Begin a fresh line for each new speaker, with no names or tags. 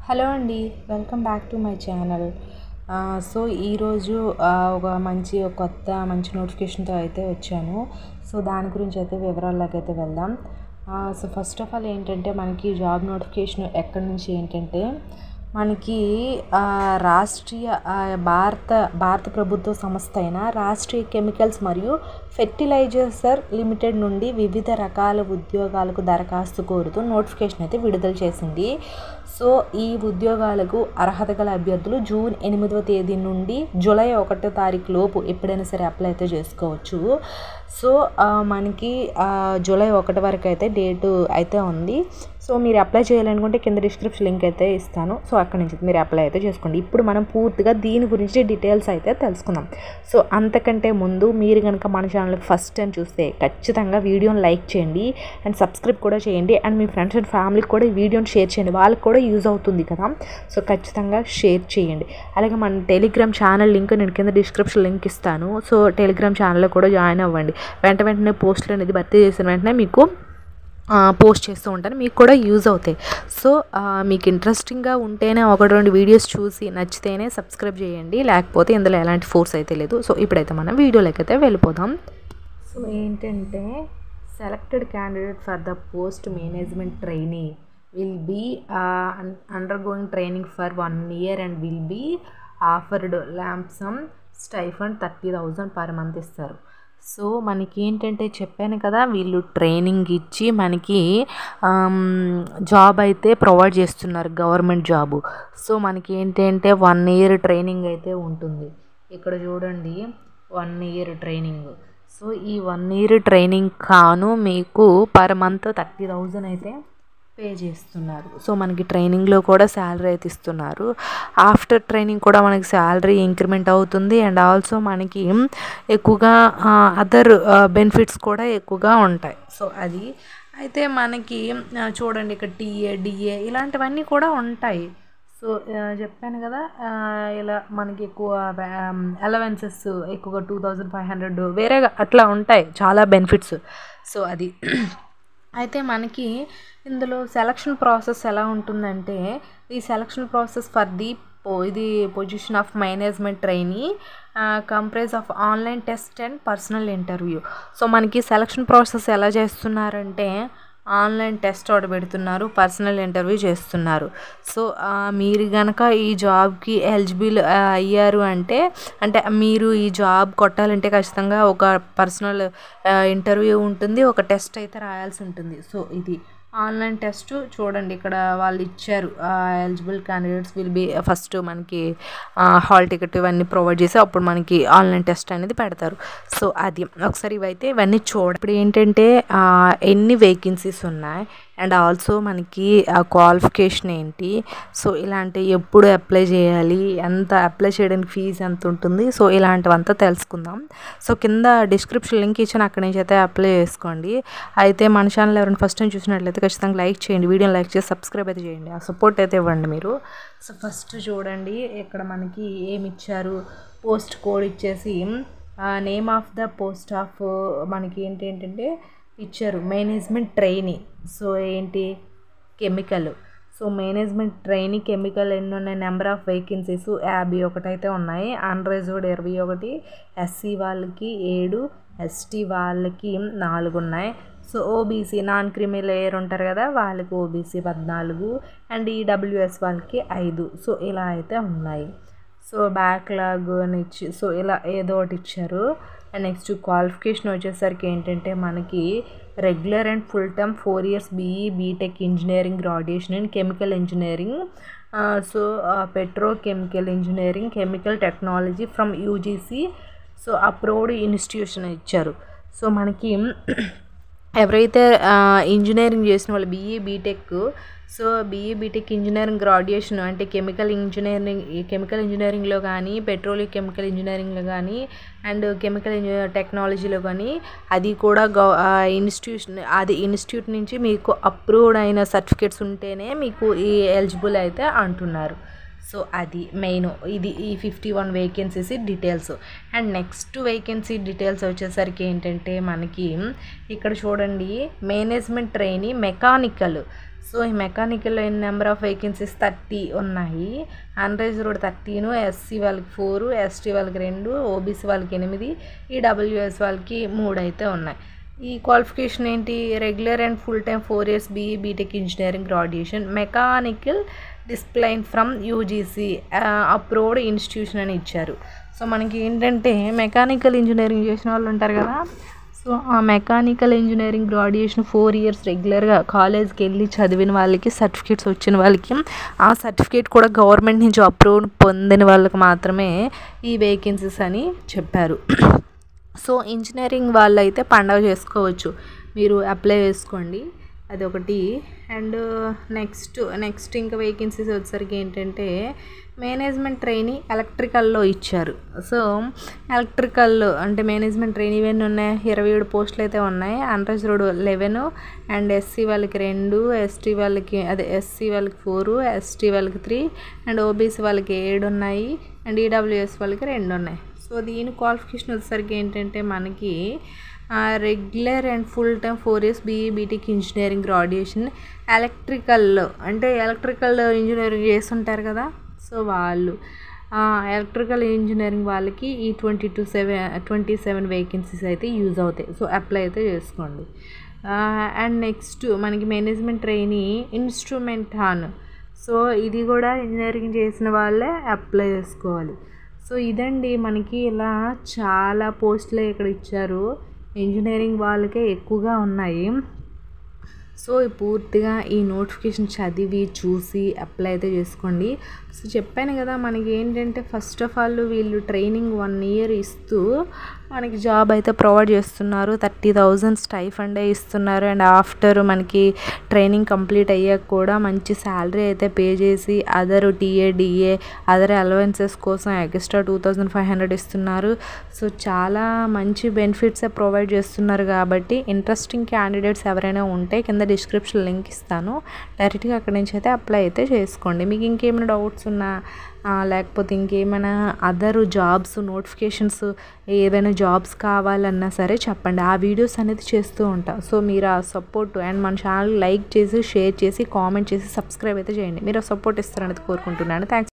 Hello అండి, welcome back to my channel. So ఈరోజు ఒక మంచి నోటిఫికేషన్తో అయితే వచ్చాను. సో దాని గురించి అయితే వివరాల్లోకి అయితే వెళ్దాం. సో ఫస్ట్ ఆఫ్ ఆల్ ఏంటంటే మనకి జాబ్ నోటిఫికేషన్ ఎక్కడి నుంచి ఏంటంటే మనకి రాష్ట్రీయ భారత ప్రభుత్వ సంస్థ అయిన రాష్ట్రీయ కెమికల్స్ మరియు ఫెర్టిలైజర్స్ లిమిటెడ్ నుండి వివిధ రకాల ఉద్యోగాలకు దరఖాస్తు కోరుతూ నోటిఫికేషన్ అయితే విడుదల చేసింది. సో ఈ ఉద్యోగాలకు అర్హత గల అభ్యర్థులు జూన్ 8వ తేదీ నుండి జూలై 1వ తారీఖు లోపు ఎప్పుడైనా సరే అప్లై అయితే చేసుకోవచ్చు. సో మనకి జూలై 1 వరకు అయితే డేటు అయితే ఉంది. సో మీరు అప్లై చేయాలనుకుంటే కింద డిస్క్రిప్షన్ లింక్ అయితే ఇస్తాను. సో అక్కడి నుంచి మీరు అప్లై అయితే చేసుకోండి. ఇప్పుడు మనం పూర్తిగా దీని గురించి డీటెయిల్స్ అయితే తెలుసుకుందాం. సో అంతకంటే ముందు మీరు కనుక మన ఛానల్కి ఫస్ట్ టైం చూస్తే ఖచ్చితంగా వీడియోని లైక్ చేయండి అండ్ సబ్స్క్రైబ్ కూడా చేయండి. అండ్ మీ ఫ్రెండ్స్ అండ్ ఫ్యామిలీకి కూడా ఈ వీడియోని షేర్ చేయండి, వాళ్ళకి కూడా యూజ్ అవుతుంది కదా. సో ఖచ్చితంగా షేర్ చేయండి. అలాగే మన టెలిగ్రామ్ ఛానల్ లింక్ నేను కింద డిస్క్రిప్షన్ లింక్ ఇస్తాను. సో టెలిగ్రామ్ ఛానల్లో కూడా జాయిన్ అవ్వండి. వెంటనే పోస్టులు అనేది భర్తీ చేసిన వెంటనే మీకు పోస్ట్ చేస్తూ ఉంటాను, మీకు కూడా యూజ్ అవుతాయి. సో మీకు ఇంట్రెస్టింగ్గా ఉంటేనే 1-2 వీడియోస్ చూసి నచ్చితేనే సబ్స్క్రైబ్ చేయండి, లేకపోతే ఇందులో ఎలాంటి ఫోర్స్ అయితే లేదు. సో ఇప్పుడైతే మనం వీడియోలోకి అయితే వెళ్ళిపోదాం. సో ఏంటంటే selected candidate for the post management trainee will be undergoing training for 1 year and will be offered lumpsum stipend 30,000 per month ఇస్తారు. సో మనకి ఏంటంటే చెప్పాను కదా, వీళ్ళు ట్రైనింగ్ ఇచ్చి మనకి జాబ్ అయితే ప్రొవైడ్ చేస్తున్నారు, గవర్నమెంట్ జాబు. సో మనకి ఏంటంటే 1 year ట్రైనింగ్ అయితే ఉంటుంది. ఇక్కడ చూడండి 1 year ట్రైనింగ్. సో ఈ 1 year ట్రైనింగ్ కాను మీకు పర్ మంత్ 30,000 అయితే పే చేస్తున్నారు. సో మనకి ట్రైనింగ్లో కూడా శాలరీ అయితే ఇస్తున్నారు. ఆఫ్టర్ ట్రైనింగ్ కూడా మనకి శాలరీ ఇంక్రిమెంట్ అవుతుంది. అండ్ ఆల్సో మనకి ఎక్కువగా అదర్ బెనిఫిట్స్ కూడా ఎక్కువగా ఉంటాయి. సో అది అయితే మనకి చూడండి ఇక్కడ టీఏ డిఏ ఇలాంటివన్నీ కూడా ఉంటాయి. సో చెప్పాను కదా, ఇలా మనకి ఎక్కువ అలవెన్సెస్ ఎక్కువగా 2,500 వేరేగా అట్లా ఉంటాయి, చాలా బెనిఫిట్స్. సో అది అయితే మనకి ఇందులో సెలక్షన్ ప్రాసెస్ ఎలా ఉంటుందంటే, ఈ సెలక్షన్ ప్రాసెస్ ఫర్ ది ఇది position of management trainee comprise of online test and personal interview. So మనకి సెలక్షన్ ప్రాసెస్ ఎలా చేస్తున్నారంటే ఆన్లైన్ టెస్ట్ ఒకటి పెడుతున్నారు, పర్సనల్ ఇంటర్వ్యూ చేస్తున్నారు. సో మీరు కనుక ఈ జాబ్కి ఎలిజిబుల్ అయ్యారు అంటే మీరు ఈ జాబ్ కొట్టాలంటే ఖచ్చితంగా ఒక పర్సనల్ ఇంటర్వ్యూ ఉంటుంది, ఒక టెస్ట్ అయితే రాయాల్సి ఉంటుంది. సో ఇది ఆన్లైన్ టెస్ట్ చూడండి, ఇక్కడ వాళ్ళు ఇచ్చారు eligible candidates will be first మనకి హాల్ టికెట్ ఇవన్నీ ప్రొవైడ్ చేసి అప్పుడు మనకి ఆన్లైన్ టెస్ట్ అనేది పెడతారు. సో అది ఒకసారి ఇవన్నీ ఇప్పుడు ఏంటంటే ఎన్ని వేకెన్సీస్ ఉన్నాయి అండ్ ఆల్సో మనకి క్వాలిఫికేషన్ ఏంటి, సో ఇలాంటి ఎప్పుడు అప్లై చేయాలి, ఎంత అప్లై చేయడానికి ఫీజు ఎంత ఉంటుంది, సో ఇలాంటివంతా తెలుసుకుందాం. సో కింద డిస్క్రిప్షన్ లింక్ ఇచ్చాను, అక్కడి నుంచి అయితే అప్లై చేసుకోండి. అయితే మన ఛానల్ ఎవరైనా ఫస్ట్ టైం చూసినట్లయితే ఖచ్చితంగా లైక్ చేయండి, వీడియోని లైక్ చేసి సబ్స్క్రైబ్ అయితే చేయండి, ఆ సపోర్ట్ అయితే ఇవ్వండి మీరు. సో ఫస్ట్ చూడండి ఇక్కడ మనకి ఏమి ఇచ్చారు, పోస్ట్ కోడ్ ఇచ్చేసి name of the post of మనకి ఏంటంటే ఇచ్చారు మేనేజ్మెంట్ ట్రైనీ. సో ఏంటి chemical. So management trainee chemical ఎన్ని ఉన్నాయి, నెంబర్ ఆఫ్ వేకెన్సీస్ 51 అయితే ఉన్నాయి. అన్రిజర్వ్డ్ 21, ఎస్సీ వాళ్ళకి 7, ఎస్టీ వాళ్ళకి 4 ఉన్నాయి. సో ఓబీసీ నాన్ క్రిమి లేయర్ ఉంటారు కదా, వాళ్ళకి ఓబీసీ 14 అండ్ ఈడబ్ల్యూఎస్ వాళ్ళకి 5. సో ఇలా అయితే ఉన్నాయి. సో బ్యాక్లాగ్ అని ఇచ్చి సో ఇలా ఏదో ఒకటి ఇచ్చారు. అండ్ నెక్స్ట్ క్వాలిఫికేషన్ వచ్చేసరికి ఏంటంటే మనకి regular and full term 4 years BE BTech engineering graduation in chemical engineering, so petrochemical engineering chemical technology from UGC so approved institution ఇచ్చారు. సో మనకి ఎవరైతే ఇంజనీరింగ్ చేసిన వాళ్ళు BE BTech, so BE BTech engineering graduation అంటే chemical ఇంజనీరింగ్లో కానీ chemical ఇంజనీరింగ్లో కానీ అండ్ కెమికల్ టెక్నాలజీలో కానీ అది కూడా ఇన్స్టిట్యూట్ నుంచి మీకు అప్రూవ్డ్ అయిన సర్టిఫికేట్స్ ఉంటేనే మీకు ఈ ఎలిజిబుల్ అయితే అంటున్నారు. సో అది మెయిన్, ఇది ఈ 51 vacancies details. And next vacancy details వచ్చేసరికి ఏంటంటే మనకి ఇక్కడ చూడండి మేనేజ్మెంట్ ట్రైనీ మెకానికల్. సో ఈ మెకానికల్లో నెంబర్ ఆఫ్ వేకెన్సీస్ 30 ఉన్నాయి. అన్రిజర్వ్డ్ 13, ఎస్సీ వాళ్ళకి 4, ఎస్టీ వాళ్ళకి 2, ఓబీసీ వాళ్ళకి 8, ఈడబ్ల్యూఎస్ వాళ్ళకి 3 అయితే ఉన్నాయి. ఈ క్వాలిఫికేషన్ ఏంటి? Regular and full time 4 years BE BTech engineering graduation mechanical discipline from UGC approved institution అని ఇచ్చారు. సో మనకి ఏంటంటే మెకానికల్ ఇంజనీరింగ్ చేసిన వాళ్ళు ఉంటారు కదా, సో ఆ మెకానికల్ ఇంజనీరింగ్ గ్రాడ్యుయేషన్ 4 years రెగ్యులర్గా కాలేజ్కి వెళ్ళి చదివిన వాళ్ళకి, సర్టిఫికేట్స్ వచ్చిన వాళ్ళకి, ఆ సర్టిఫికేట్ కూడా గవర్నమెంట్ నుంచి అప్రూవ్ పొందిన వాళ్ళకి మాత్రమే ఈ వేకెన్సీస్ అని చెప్పారు. సో ఇంజనీరింగ్ వాళ్ళు అయితే పండగ చేసుకోవచ్చు, మీరు అప్లై చేసుకోండి, అదొకటి. అండ్ నెక్స్ట్ ఇంకా వేకెన్సీస్ వచ్చేసరికి ఏంటంటే మేనేజ్మెంట్ ట్రైనీ ఎలక్ట్రికల్లో ఇచ్చారు. సో ఎలక్ట్రికల్ అంటే మేనేజ్మెంట్ ట్రైనీ ఇవన్నీ ఉన్నాయి, 27 పోస్టులు అయితే ఉన్నాయి. అన్రిజర్వ్డ్ 11 అండ్ ఎస్సీ వాళ్ళకి 2, ఎస్సీ వాళ్ళకి 4, ఎస్టీ వాళ్ళకి 3 అండ్ ఓబీసీ వాళ్ళకి 7 ఉన్నాయి అండ్ ఈడబ్ల్యూఎస్ వాళ్ళకి 2 ఉన్నాయి. సో దీని క్వాలిఫికేషన్ వచ్చేసరికి ఏంటంటే మనకి regular and full time 4 years BE BTech engineering graduation electrical అంటే ఎలక్ట్రికల్ ఇంజనీరింగ్ చేస్తుంటారు కదా, సో వాళ్ళు ఎలక్ట్రికల్ ఇంజనీరింగ్ వాళ్ళకి ఈ 27 వేకెన్సీస్ అయితే యూజ్ అవుతాయి. సో అప్లై అయితే చేసుకోండి. అండ్ నెక్స్ట్ మనకి management trainee instrument on, so ఇది కూడా ఇంజనీరింగ్ చేసిన వాళ్ళే అప్లై చేసుకోవాలి. సో ఇదండి మనకి ఇలా చాలా పోస్టులు ఇక్కడ ఇచ్చారు, ఇంజనీరింగ్ వాళ్ళకే ఎక్కువగా ఉన్నాయి. సో పూర్తిగా ఈ నోటిఫికేషన్ చదివి చూసి అప్లై అయితే చేసుకోండి. సో చెప్పాను కదా మనకి ఏంటంటే ఫస్ట్ ఆఫ్ ఆల్ వీళ్ళు ట్రైనింగ్ 1 year ఇస్తూ మనకి జాబ్ అయితే ప్రొవైడ్ చేస్తున్నారు. 30,000 స్టైఫండే ఇస్తున్నారు. అండ్ ఆఫ్టర్ మనకి ట్రైనింగ్ కంప్లీట్ అయ్యాక కూడా మంచి శాలరీ అయితే పే చేసి అదర్ డిఏ అదర్ అలవెన్సెస్ కోసం ఎక్స్ట్రా 2,500 ఇస్తున్నారు. సో చాలా మంచి బెనిఫిట్సే ప్రొవైడ్ చేస్తున్నారు. కాబట్టి ఇంట్రెస్టింగ్ క్యాండిడేట్స్ ఎవరైనా ఉంటే కింద డిస్క్రిప్షన్ లింక్ ఇస్తాను, డైరెక్ట్గా అక్కడి నుంచి అయితే అప్లై అయితే చేసుకోండి. మీకు ఇంకేమైనా డౌట్స్ ఉన్నా లేకపోతే ఇంకేమైనా అదర్ జాబ్స్ నోటిఫికేషన్స్ ఏవైనా జాబ్స్ కావాలన్నా సరే చెప్పండి, ఆ వీడియోస్ అనేది చేస్తూ ఉంటా. సో మీరు ఆ సపోర్ట్ అండ్ మన ఛానల్ లైక్ చేసి, షేర్ చేసి, కామెంట్ చేసి, సబ్స్క్రైబ్ అయితే చేయండి. మీరు సపోర్ట్ ఇస్తారనేది కోరుకుంటున్నాను. థ్యాంక్స్.